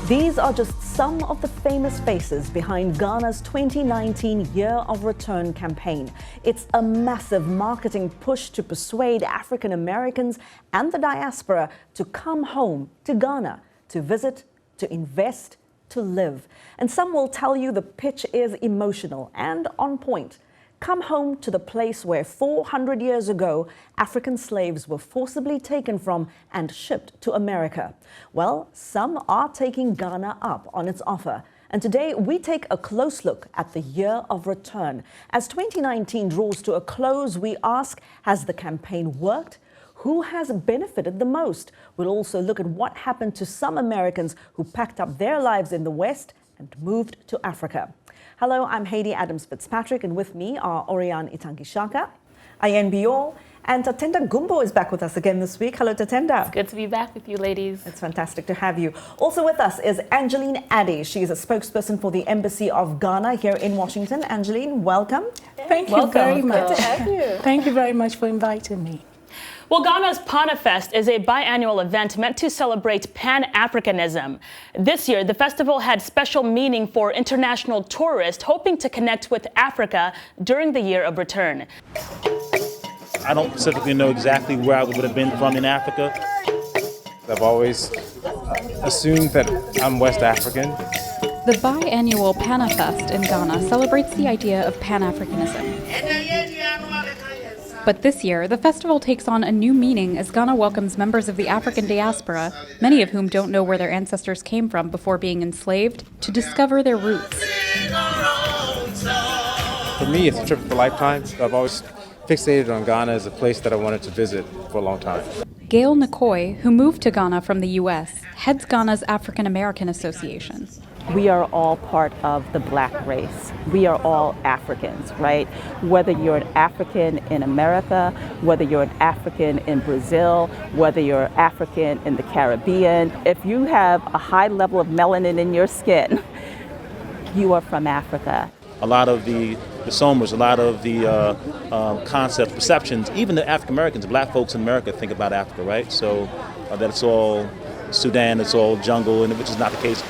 These are just some of the famous faces behind Ghana's 2019 Year of Return campaign. It's a massive marketing push to persuade African Americans and the diaspora to come home to Ghana, to visit, to invest, to live. And some will tell you the pitch is emotional and on point. Come home to the place where 400 years ago, African slaves were forcibly taken from and shipped to America. Well, some are taking Ghana up on its offer. And today we take a close look at the Year of Return. As 2019 draws to a close, we ask, has the campaign worked? Who has benefited the most? We'll also look at what happened to some Americans who packed up their lives in the West and moved to Africa. Hello, I'm Hayde Fitzpatrick, and with me are Auriane Itangishaka, Ayen Bior, and Tatenda Gumbo is back with us again this week. Hello, Tatenda. It's good to be back with you, ladies. It's fantastic to have you. Also with us is Angeline Addy. She is a spokesperson for the Embassy of Ghana here in Washington. Angeline, welcome. Thank you very much. Good to have you. Thank you very much for inviting me. Well, Ghana's PanaFest is a biannual event meant to celebrate Pan-Africanism. This year, the festival had special meaning for international tourists hoping to connect with Africa during the Year of Return. I don't specifically know exactly where I would have been from in Africa. I've always assumed that I'm West African. The biannual PanaFest in Ghana celebrates the idea of Pan-Africanism. But this year, the festival takes on a new meaning as Ghana welcomes members of the African diaspora, many of whom don't know where their ancestors came from before being enslaved, to discover their roots. For me, it's a trip of a lifetime. I've always fixated on Ghana as a place that I wanted to visit for a long time. Gail Nikoi, who moved to Ghana from the U.S., heads Ghana's African American Association. We are all part of the black race. We are all Africans, right? Whether you're an African in America, whether you're an African in Brazil, whether you're African in the Caribbean, if you have a high level of melanin in your skin, you are from Africa. A lot of the somas, a lot of the concepts, perceptions, even the African Americans, black folks in America think about Africa, right? So that it's all Sudan, it's all jungle, and which is not the case.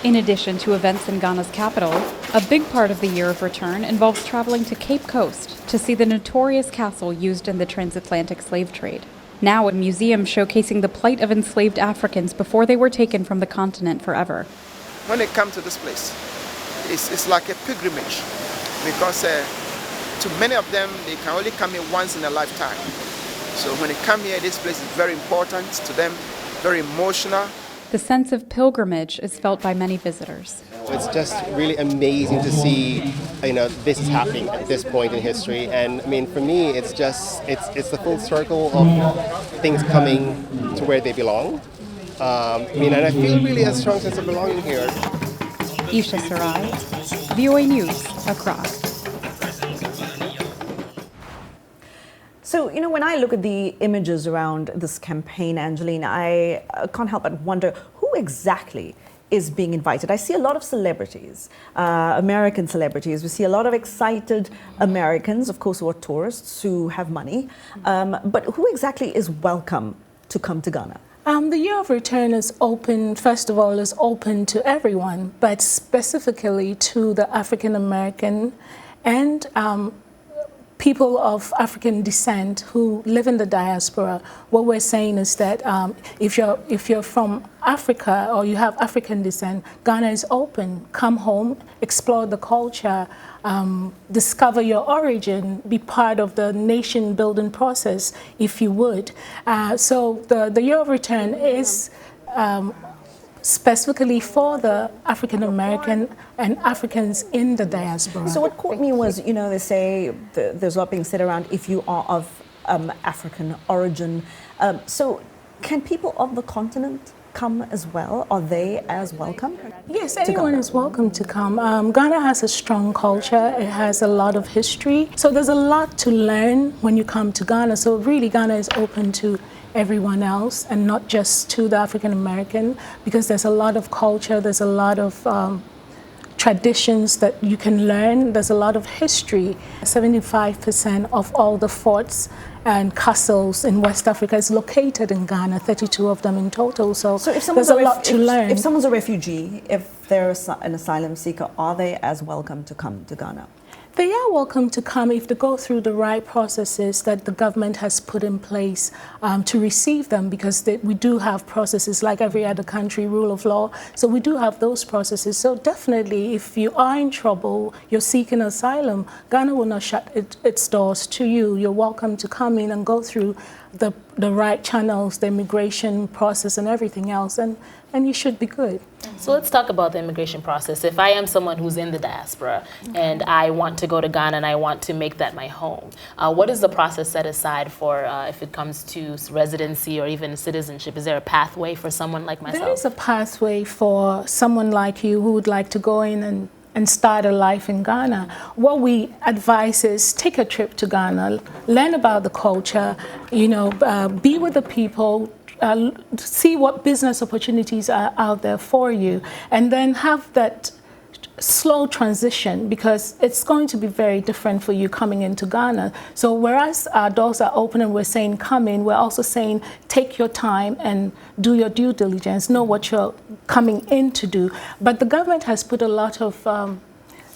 In addition to events in Ghana's capital, a big part of the Year of Return involves traveling to Cape Coast to see the notorious castle used in the transatlantic slave trade. Now a museum showcasing the plight of enslaved Africans before they were taken from the continent forever. When they come to this place, it's like a pilgrimage because to many of them, they can only come here once in a lifetime. So when they come here, this place is very important to them, very emotional. The sense of pilgrimage is felt by many visitors. It's just really amazing to see, this is happening at this point in history. And I mean, for me, it's the full circle of things coming to where they belong. And I feel really a strong sense of belonging here. Isha Sarai, VOA News, Accra. So, when I look at the images around this campaign, Angeline, I can't help but wonder who exactly is being invited. I see a lot of celebrities, American celebrities. We see a lot of excited Americans, of course, who are tourists, who have money. But who exactly is welcome to come to Ghana? The Year of Return is open, first of all, is open to everyone, but specifically to the African American and people of African descent who live in the diaspora. What we're saying is that if you're from Africa or you have African descent, Ghana is open. Come home, explore the culture, discover your origin, be part of the nation building process if you would. So the Year of Return is specifically for the African American and Africans in the diaspora. So what caught me was, they say there's a lot being said around if you are of African origin. So can people of the continent come as well? Are they as welcome? Yes, anyone is welcome to come. Ghana has a strong culture. It has a lot of history. So there's a lot to learn when you come to Ghana. So really Ghana is open to everyone else and not just to the African American, because there's a lot of culture, there's a lot of traditions that you can learn. There's a lot of history. 75% of all the forts and castles in West Africa is located in Ghana, 32 of them in total. So if there's a lot to learn. If someone's a refugee, if they're an asylum seeker, are they as welcome to come to Ghana? They are welcome to come if they go through the right processes that the government has put in place to receive them, because we do have processes like every other country, rule of law. So we do have those processes. So definitely, if you are in trouble, you're seeking asylum, Ghana will not shut its doors to you. You're welcome to come in and go through the right channels, the immigration process and everything else, and you should be good. So let's talk about the immigration process. If I am someone who's in the diaspora and I want to go to Ghana and I want to make that my home, what is the process set aside for if it comes to residency or even citizenship? Is there a pathway for someone like myself? There is a pathway for someone like you who would like to go in and start a life in Ghana. What we advise is take a trip to Ghana, learn about the culture, be with the people, see what business opportunities are out there for you, and then have that slow transition, because it's going to be very different for you coming into Ghana. So whereas our doors are open and we're saying come in, we're also saying take your time and do your due diligence, know what you're coming in to do. But the government has put a lot of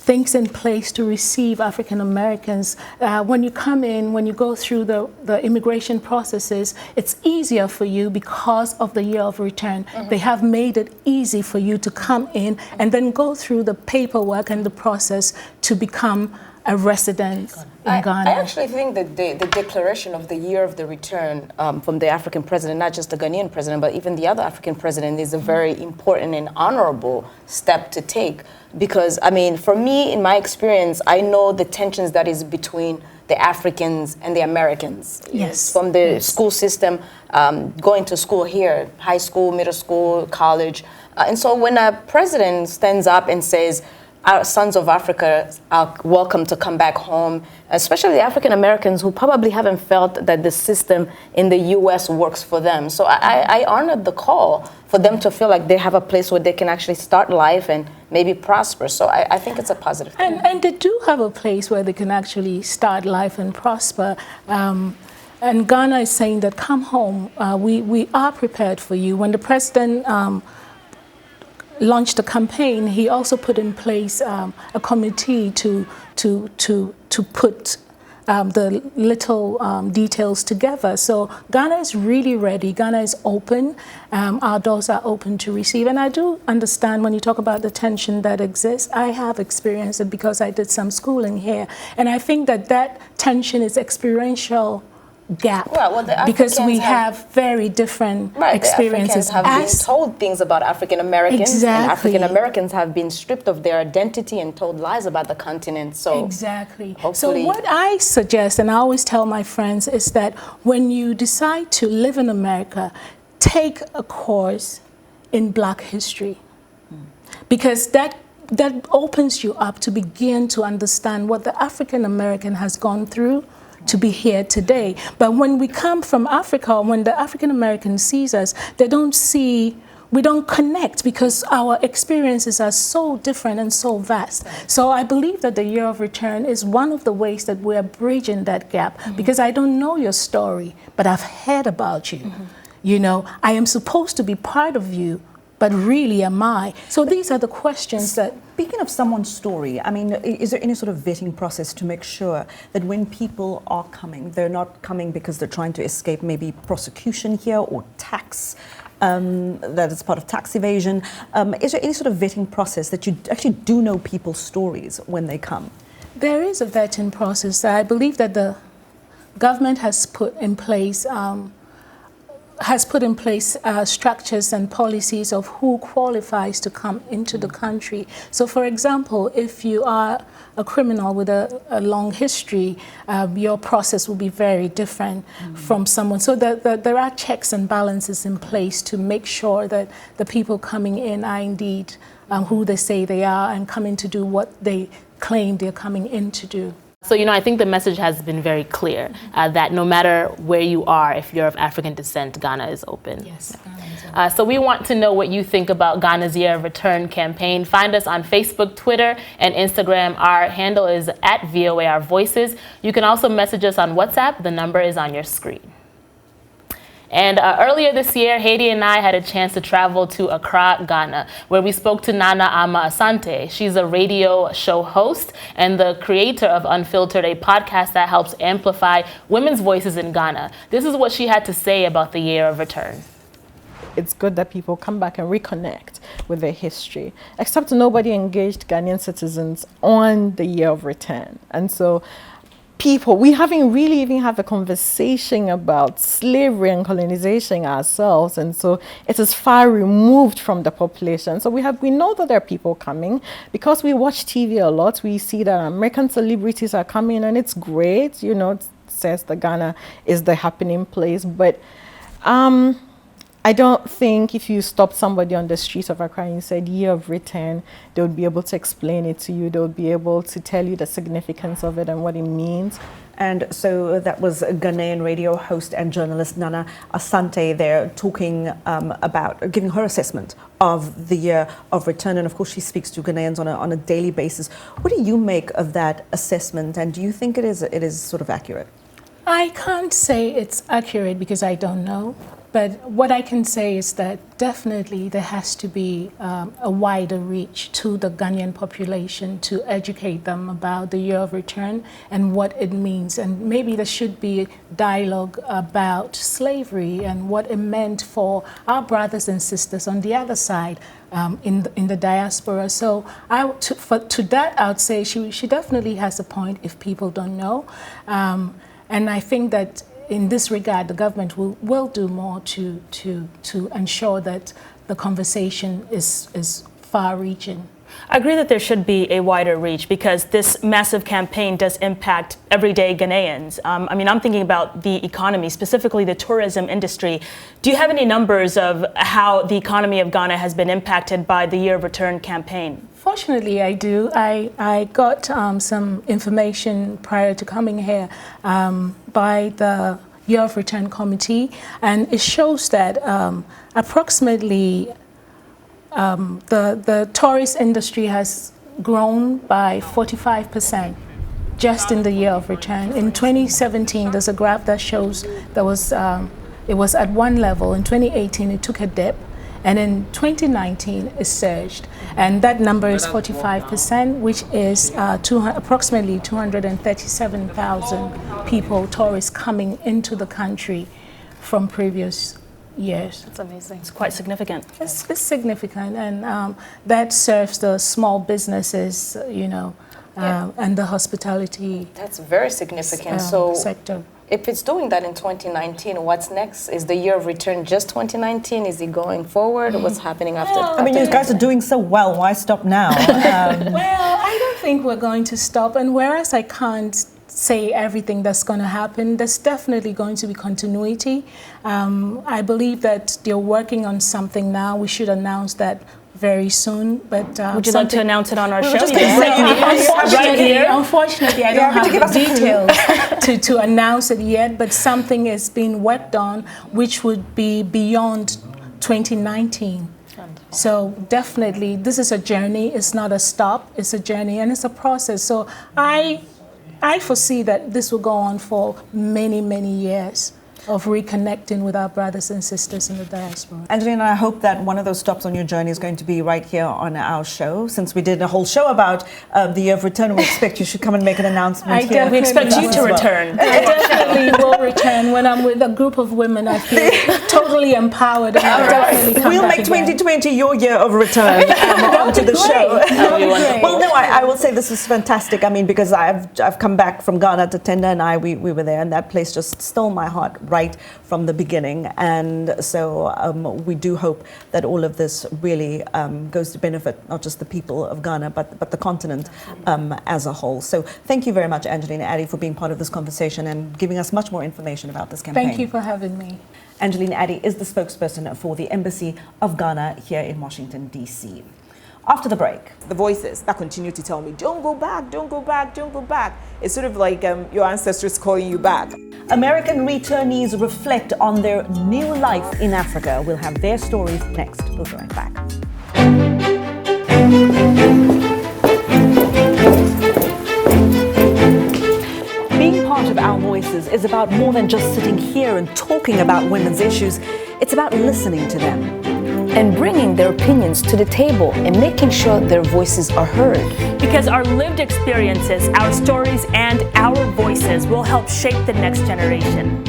things in place to receive African Americans. When you come in, when you go through the immigration processes, it's easier for you because of the year of return. They have made it easy for you to come in and then go through the paperwork and the process to become a resident in Ghana. I actually think that the declaration of the year of the return from the African president, not just the Ghanaian president, but even the other African president, is a very important and honorable step to take. Because, I mean, for me, in my experience, I know the tensions that is between the Africans and the Americans. Yes. From the school system, going to school here, high school, middle school, college. And so when a president stands up and says, our sons of Africa are welcome to come back home, especially the African Americans who probably haven't felt that the system in the U.S. works for them. So I honored the call for them to feel like they have a place where they can actually start life and maybe prosper. So I think it's a positive thing. And they do have a place where they can actually start life and prosper. And Ghana is saying that come home, we are prepared for you. When the president launched a campaign, he also put in place a committee to put the little details together. So Ghana is really ready. Ghana is open. Our doors are open to receive. And I do understand when you talk about the tension that exists. I have experienced it because I did some schooling here. And I think that tension is experiential gap, because we have very different experiences. The Africans have been told things about African Americans, and African Americans have been stripped of their identity and told lies about the continent. So So what I suggest, and I always tell my friends, is that when you decide to live in America, take a course in Black history, because that opens you up to begin to understand what the African American has gone through to be here today. But when we come from Africa, when the African American sees us, we don't connect, because our experiences are so different and so vast. So I believe that the year of return is one of the ways that we're bridging that gap, because I don't know your story, but I've heard about you. You know, I am supposed to be part of you, but really am I? So these are the questions that... Speaking of someone's story, I mean, is there any sort of vetting process to make sure that when people are coming, they're not coming because they're trying to escape maybe prosecution here or tax, that is part of tax evasion? Is there any sort of vetting process that you actually do know people's stories when they come? There is a vetting process. I believe that the government has put in place structures and policies of who qualifies to come into the country. So, for example, if you are a criminal with a long history, your process will be very different from someone. So there are checks and balances in place to make sure that the people coming in are indeed who they say they are and coming to do what they claim they're coming in to do. So, you know, I think the message has been very clear that no matter where you are, if you're of African descent, Ghana is open. Yes, Ghana is open. So we want to know what you think about Ghana's Year of Return campaign. Find us on Facebook, Twitter, and Instagram. Our handle is at VOA Our Voices. You can also message us on WhatsApp. The number is on your screen. And earlier this year, Hayde and I had a chance to travel to Accra, Ghana, where we spoke to Nana Ama Asante. She's a radio show host and the creator of Unfiltered, a podcast that helps amplify women's voices in Ghana. This is what she had to say about the Year of Return. It's good that people come back and reconnect with their history, except nobody engaged Ghanaian citizens on the Year of Return. And so we haven't really even had a conversation about slavery and colonization ourselves, and so it is far removed from the population. So we know that there are people coming because we watch TV a lot. We see that American celebrities are coming, and it's great. You know, it says that Ghana is the happening place, but I don't think if you stopped somebody on the streets of Accra and you said Year of Return, they would be able to explain it to you. They would be able to tell you the significance of it and what it means. And so that was Ghanaian radio host and journalist Nana Asante there talking about giving her assessment of the Year of Return. And of course, she speaks to Ghanaians on a daily basis. What do you make of that assessment? And do you think it is sort of accurate? I can't say it's accurate because I don't know. But what I can say is that definitely there has to be a wider reach to the Ghanaian population to educate them about the Year of Return and what it means. And maybe there should be dialogue about slavery and what it meant for our brothers and sisters on the other side in the diaspora. So to that, I would say she definitely has a point if people don't know. And I think that in this regard, the government will do more to ensure that the conversation is far-reaching. I agree that there should be a wider reach because this massive campaign does impact everyday Ghanaians. I mean, I'm thinking about the economy, specifically the tourism industry. Do you have any numbers of how the economy of Ghana has been impacted by the Year of Return campaign? Fortunately, I do. I got some information prior to coming here by the Year of Return Committee, and it shows that approximately the tourist industry has grown by 45% just in the Year of Return. In 2017, there's a graph that shows it was at one level. In 2018, it took a dip. And in 2019, it surged. And that number is 45%, which is approximately 237,000 people, tourists, coming into the country from previous years. That's amazing. It's quite significant. It's significant, and that serves the small businesses, and the hospitality. That's very significant. Sector. If it's doing that in 2019, what's next? Is the Year of Return just 2019? Is it going forward? What's happening after? I mean, you guys are doing so well. Why stop now? Well, I don't think we're going to stop. And whereas I can't say everything that's going to happen, there's definitely going to be continuity. I believe that they're working on something now. We should announce that very soon, but would you like to announce it on our show? Unfortunately, I don't have the details to announce it yet, but something is being worked on which would be beyond 2019. So definitely, this is a journey. It's not a stop. It's a journey, and it's a process. So I foresee that this will go on for many, many years of reconnecting with our brothers and sisters in the diaspora. Angeline, I hope that one of those stops on your journey is going to be right here on our show. Since we did a whole show about the Year of Return, we expect you should come and make an announcement here. We expect you to return. I definitely will return. When I'm with a group of women, I feel totally empowered. And I'll definitely come we'll back make again. 2020 your Year of Return onto the show. Well, no, I will say this is fantastic. I mean, because I've come back from Ghana. Tatenda and we were there, and that place just stole my heart right from the beginning. And so we do hope that all of this really goes to benefit not just the people of Ghana, but the continent as a whole. So thank you very much, Angeline Addy, for being part of this conversation and giving us much more information about this campaign. Thank you for having me. Angeline Addy is the spokesperson for the Embassy of Ghana here in Washington, D.C. After the break. The voices that continue to tell me, don't go back, don't go back, don't go back. It's sort of like your ancestors calling you back. American returnees reflect on their new life in Africa. We'll have their stories next. We'll be right back. Being part of Our Voices is about more than just sitting here and talking about women's issues. It's about listening to them and bringing their opinions to the table and making sure their voices are heard. Because our lived experiences, our stories, and our voices will help shape the next generation.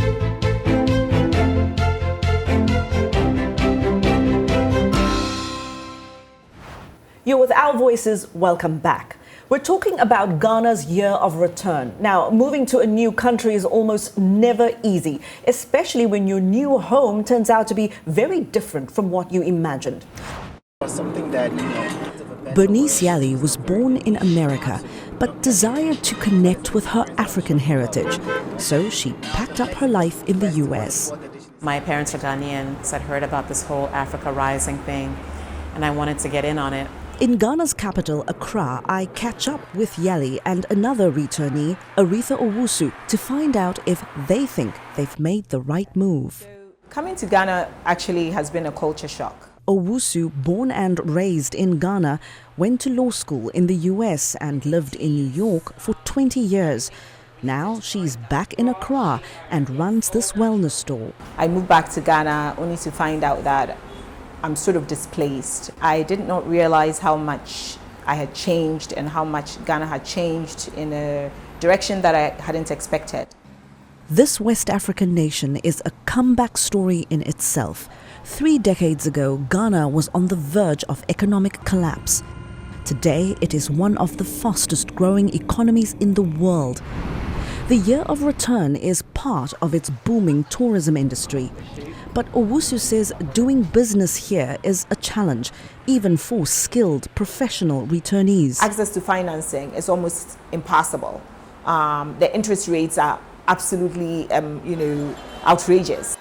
You're with Our Voices. Welcome back. We're talking about Ghana's year of return. Now, moving to a new country is almost never easy, especially when your new home turns out to be very different from what you imagined. Bernice Yalley was born in America, but desired to connect with her African heritage. So she packed up her life in the US. My parents are Ghanaian, so I'd heard about this whole Africa Rising thing, and I wanted to get in on it. In Ghana's capital, Accra, I catch up with Yalley and another returnee, Aretha Owusu, to find out if they think they've made the right move. Coming to Ghana actually has been a culture shock. Owusu, born and raised in Ghana, went to law school in the US and lived in New York for 20 years. Now she's back in Accra and runs this wellness store. I moved back to Ghana only to find out that I'm sort of displaced. I did not realize how much I had changed and how much Ghana had changed in a direction that I hadn't expected. This West African nation is a comeback story in itself. 3 decades ago, Ghana was on the verge of economic collapse. Today, it is one of the fastest growing economies in the world. The year of return is part of its booming tourism industry. But Owusu says doing business here is a challenge, even for skilled professional returnees. Access to financing is almost impossible. The interest rates are absolutely, outrageous.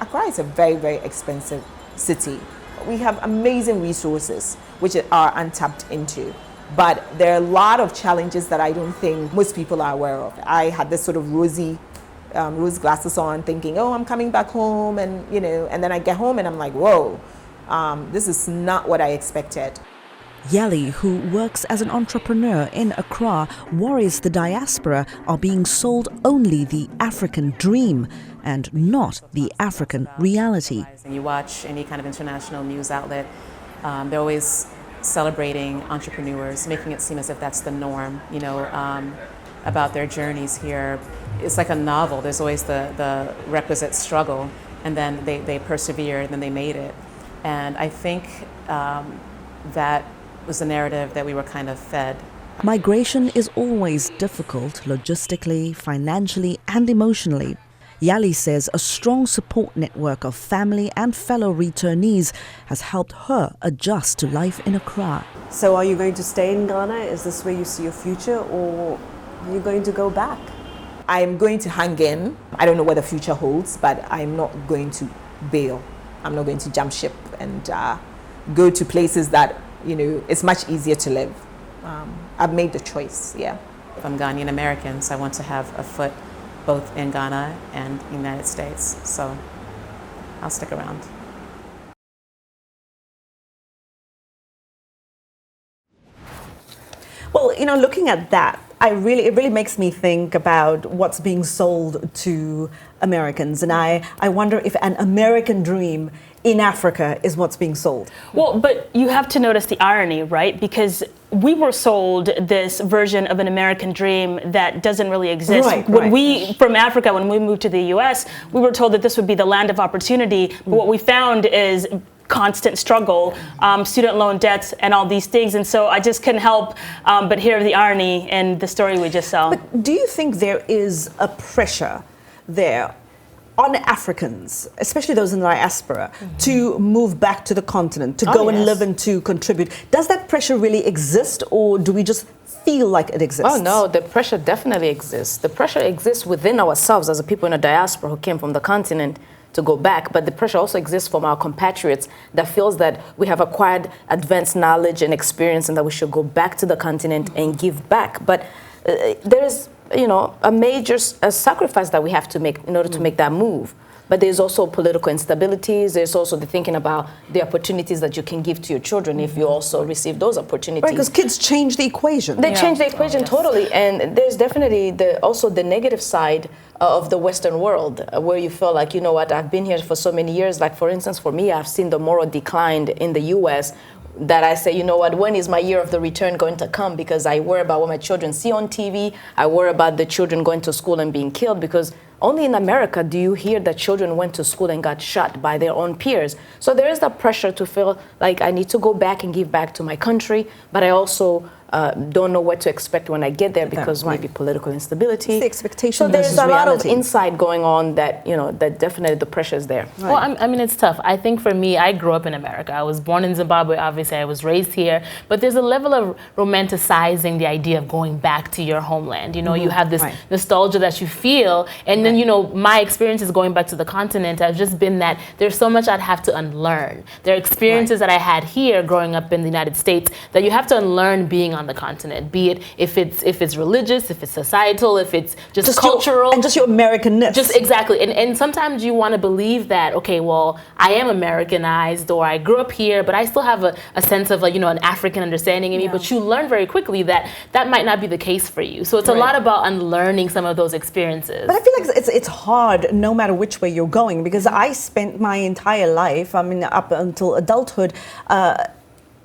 Accra is a very, very expensive city. We have amazing resources which are untapped into. But there are a lot of challenges that I don't think most people are aware of. I had this sort of rose glasses on, thinking, oh, I'm coming back home, and then I get home and I'm like, whoa, this is not what I expected. Yalley, who works as an entrepreneur in Accra, worries the diaspora are being sold only the African dream and not the African reality. And you watch any kind of international news outlet, they're always celebrating entrepreneurs, making it seem as if that's the norm, about their journeys here. It's like a novel. There's always the requisite struggle, and then they persevered, and then they made it. And I think that was the narrative that we were kind of fed. Migration is always difficult logistically, financially, and emotionally. Yalley says a strong support network of family and fellow returnees has helped her adjust to life in Accra. So are you going to stay in Ghana? Is this where you see your future, or are you going to go back? I'm going to hang in. I don't know what the future holds, but I'm not going to bail. I'm not going to jump ship and go to places that, it's much easier to live. I've made the choice, yeah. I'm Ghanaian American, so I want to have a foot both in Ghana and the United States, so I'll stick around. Well, looking at that, it really makes me think about what's being sold to Americans. And I wonder if an American dream in Africa is what's being sold. Well, but you have to notice the irony, right? Because we were sold this version of an American dream that doesn't really exist. When we, from Africa, when we moved to the US, we were told that this would be the land of opportunity. But what we found is constant struggle, student loan debts, and all these things. And so I just couldn't help but hear the irony in the story we just saw. But do you think there is a pressure there on Africans, especially those in the diaspora, to move back to the continent, to go and live and to contribute? Does that pressure really exist, or do we just feel like it exists? Oh no, the pressure definitely exists. The pressure exists within ourselves as a people in a diaspora who came from the continent to go back, but the pressure also exists from our compatriots that feels that we have acquired advanced knowledge and experience and that we should go back to the continent and give back. But there is, a major sacrifice that we have to make in order to make that move. But there's also political instabilities. There's also the thinking about the opportunities that you can give to your children if you also receive those opportunities. Right, because kids change the equation. They change the equation totally. And there's definitely also the negative side of the Western world where you feel like, you know what, I've been here for so many years. Like, for instance, for me, I've seen the moral decline in the U.S. that I say, you know what, when is my year of the return going to come? Because I worry about what my children see on TV. I worry about the children going to school and being killed, because only in America do you hear that children went to school and got shot by their own peers. So there is that pressure to feel like I need to go back and give back to my country, but I also don't know what to expect when I get there because maybe political instability. It's the expectation. So there's a lot of reality. inside going on that, that definitely the pressure is there. Right. Well, I mean, it's tough. I think for me, I grew up in America. I was born in Zimbabwe, obviously. I was raised here. But there's a level of romanticizing the idea of going back to your homeland. You have this nostalgia that you feel. And then, my experiences going back to the continent have just been that there's so much I'd have to unlearn. There are experiences that I had here growing up in the United States that you have to unlearn being on the continent, be it if it's religious, if it's societal, if it's just cultural. And just your Americanness. Just exactly. And sometimes you want to believe that, okay, well, I am Americanized or I grew up here, but I still have a sense of an African understanding in me. But you learn very quickly that that might not be the case for you. So it's a lot about unlearning some of those experiences. But I feel like it's hard no matter which way you're going, because I spent my entire life, up until adulthood,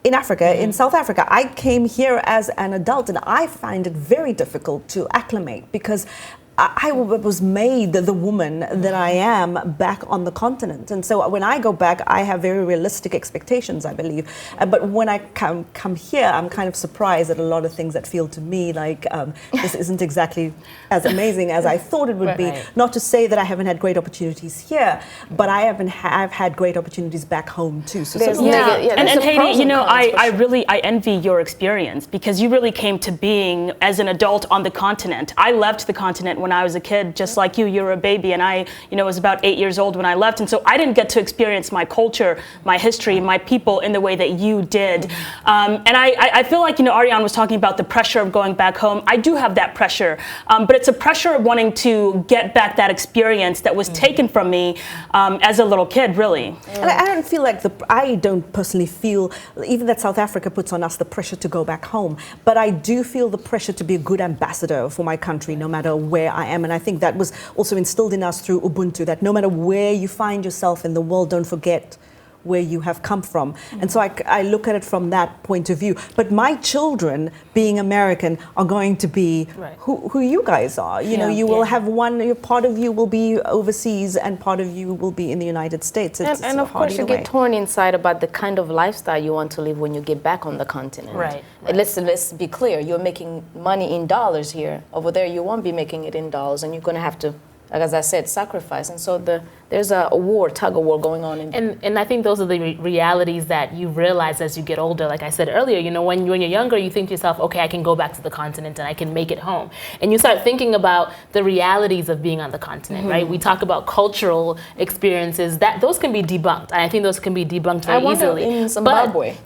in Africa, in South Africa. I came here as an adult and I find it very difficult to acclimate because I was made the woman that I am back on the continent. And so when I go back, I have very realistic expectations, I believe. But when I come here, I'm kind of surprised at a lot of things that feel to me like this isn't exactly as amazing as I thought it would be. Not to say that I haven't had great opportunities here, but I've had great opportunities back home too. So and Hayde, I envy your experience because you really came to being as an adult on the continent. I left the continent when I was a kid, just like you. You were a baby, and I, was about 8 years old when I left, and so I didn't get to experience my culture, my history, my people in the way that you did. And I feel like, Auriane was talking about the pressure of going back home. I do have that pressure, but it's a pressure of wanting to get back that experience that was taken from me as a little kid, really. And I don't feel like I don't personally feel even that South Africa puts on us the pressure to go back home, but I do feel the pressure to be a good ambassador for my country, no matter where I am. And I think that was also instilled in us through Ubuntu, that no matter where you find yourself in the world, don't forget where you have come from. And so I look at it from that point of view. But my children, being American, are going to be who you guys are. You will have part of you will be overseas and part of you will be in the United States. And of course you get torn inside about the kind of lifestyle you want to live when you get back on the continent. Right. Let's be clear, you're making money in dollars here. Over there you won't be making it in dollars, and you're going to have to, as I said, sacrifice. And so there's a war, tug of war going on. And I think those are the realities that you realize as you get older. Like I said earlier, when you're younger, you think to yourself, okay, I can go back to the continent and I can make it home. And you start thinking about the realities of being on the continent, right? We talk about cultural experiences, those can be debunked. And I think those can be debunked very easily. In Zimbabwe.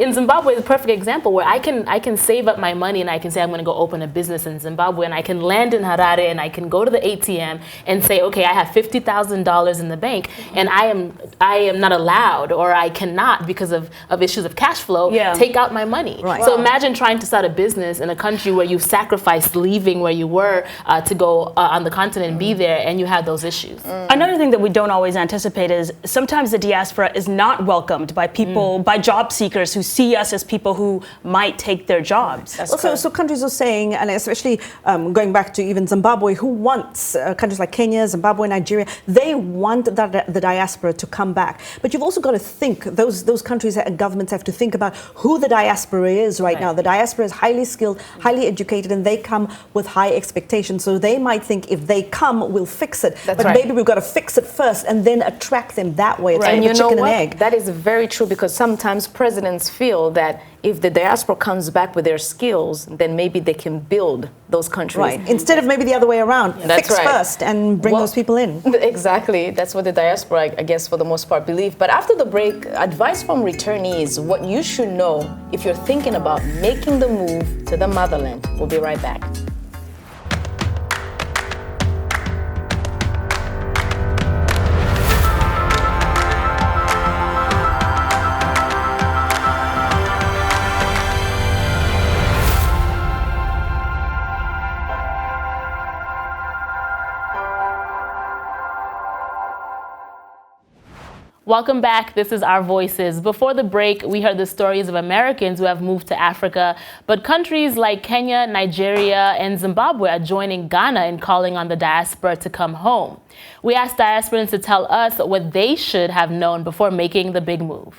In Zimbabwe is a perfect example where I can save up my money and I can say I'm going to go open a business in Zimbabwe, and I can land in Harare and I can go to the ATM and say, okay, I have $50,000 in the bank, and I am not allowed, or I cannot, because of issues of cash flow, take out my money. Right. So imagine trying to start a business in a country where you sacrificed leaving where you were to go on the continent and be there, and you have those issues. Another thing that we don't always anticipate is sometimes the diaspora is not welcomed by people, by job seekers who see us as people who might take their jobs. So countries are saying, and especially going back to even Zimbabwe, who wants countries like Kenya, Zimbabwe, Nigeria, they want the diaspora to come back. But you've also got to think, those countries and governments have to think about who the diaspora is right now. The diaspora is highly skilled, highly educated, and they come with high expectations. So they might think if they come, we'll fix it. But maybe we've got to fix it first and then attract them that way. It's like a chicken and egg. That is very true, because sometimes presidents feel that if the diaspora comes back with their skills, then maybe they can build those countries. Right. Instead of maybe the other way around, That's fix right. first and bring those people in. Exactly. That's what the diaspora, I guess, for the most part, believe. But after the break, advice from returnees, what you should know if you're thinking about making the move to the motherland. We'll be right back. Welcome back. This is Our Voices. Before the break, we heard the stories of Americans who have moved to Africa, but countries like Kenya, Nigeria, and Zimbabwe are joining Ghana in calling on the diaspora to come home. We asked diasporans to tell us what they should have known before making the big move.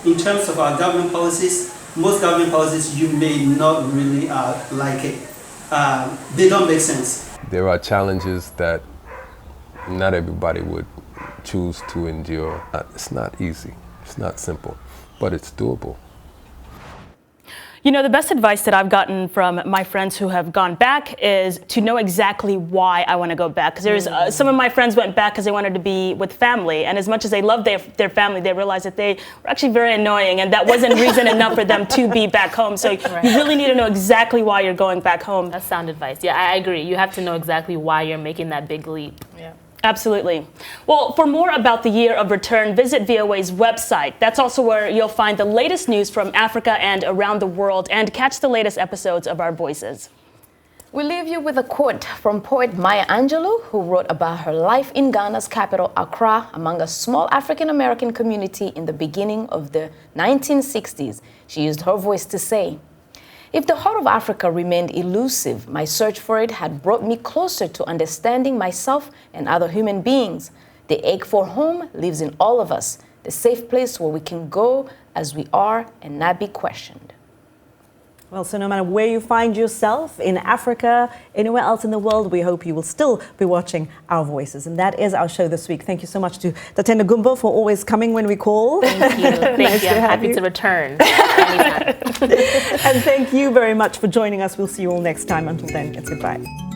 In terms of our government policies, most government policies you may not really like it. They don't make sense. There are challenges that not everybody would choose to endure. It's not easy, it's not simple, but it's doable. You know, the best advice that I've gotten from my friends who have gone back is to know exactly why I want to go back. Because there's some of my friends went back because they wanted to be with family, and as much as they loved their family, they realized that they were actually very annoying, and that wasn't reason enough for them to be back home. So you really need to know exactly why you're going back home. That's sound advice. Yeah, I agree. You have to know exactly why you're making that big leap. Yeah. Absolutely. Well, for more about the Year of Return, visit VOA's website. That's also where you'll find the latest news from Africa and around the world, and catch the latest episodes of Our Voices. We leave you with a quote from poet Maya Angelou, who wrote about her life in Ghana's capital, Accra, among a small African-American community in the beginning of the 1960s. She used her voice to say, "If the heart of Africa remained elusive, my search for it had brought me closer to understanding myself and other human beings. The ache for home lives in all of us, the safe place where we can go as we are and not be questioned." Well, so no matter where you find yourself, in Africa, anywhere else in the world, we hope you will still be watching Our Voices. And that is our show this week. Thank you so much to Tatenda Gumbo for always coming when we call. Thank you. Thank you. I'm happy to return anytime. And thank you very much for joining us. We'll see you all next time. Until then, it's goodbye.